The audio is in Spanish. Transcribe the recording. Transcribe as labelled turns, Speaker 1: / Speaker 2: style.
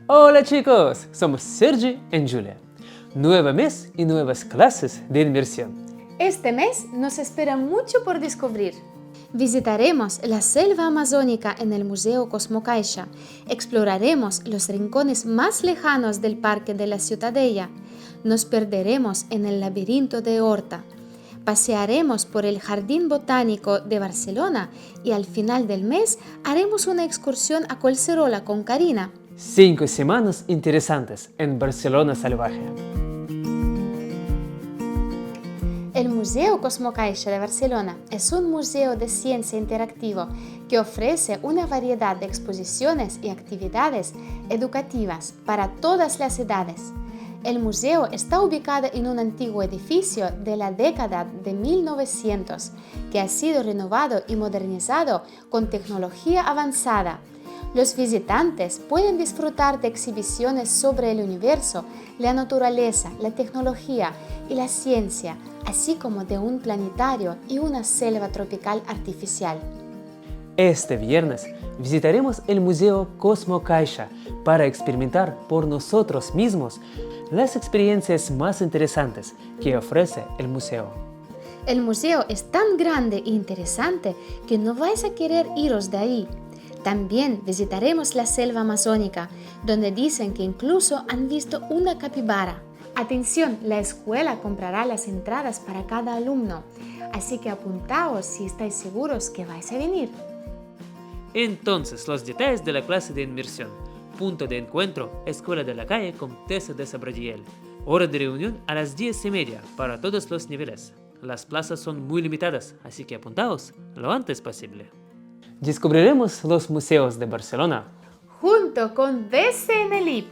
Speaker 1: Hola chicos, somos Sergi y Julia. Nuevo mes y nuevas clases de inmersión.
Speaker 2: Este mes nos espera mucho por descubrir. Visitaremos la selva amazónica en el Museo Cosmocaixa, exploraremos los rincones más lejanos del Parque de la Ciutadella, nos perderemos en el laberinto de Horta, pasearemos por el Jardín Botánico de Barcelona y al final del mes haremos una excursión a Collserola con Karina.
Speaker 1: 5 semanas interesantes en Barcelona Salvaje.
Speaker 2: El Museo Cosmocaixa de Barcelona es un museo de ciencia interactivo que ofrece una variedad de exposiciones y actividades educativas para todas las edades. El museo está ubicado en un antiguo edificio de la década de 1900 que ha sido renovado y modernizado con tecnología avanzada. Los visitantes pueden disfrutar de exhibiciones sobre el universo, la naturaleza, la tecnología y la ciencia, así como de un planetario y una selva tropical artificial.
Speaker 1: Este viernes visitaremos el Museo Cosmocaixa para experimentar por nosotros mismos las experiencias más interesantes que ofrece el museo.
Speaker 2: El museo es tan grande e interesante que no vais a querer iros de ahí. También visitaremos la selva amazónica, donde dicen que incluso han visto una capibara. Atención, la escuela comprará las entradas para cada alumno, así que apuntaos si estáis seguros que vais a venir.
Speaker 1: Entonces, los detalles de la clase de inmersión. Punto de encuentro, Escuela de la Calle Comtesa de Sabradiel. Hora de reunión a las 10:30 para todos los niveles. Las plazas son muy limitadas, así que apuntaos lo antes posible. Descubriremos los museos de Barcelona
Speaker 2: Junto con BCNLIP.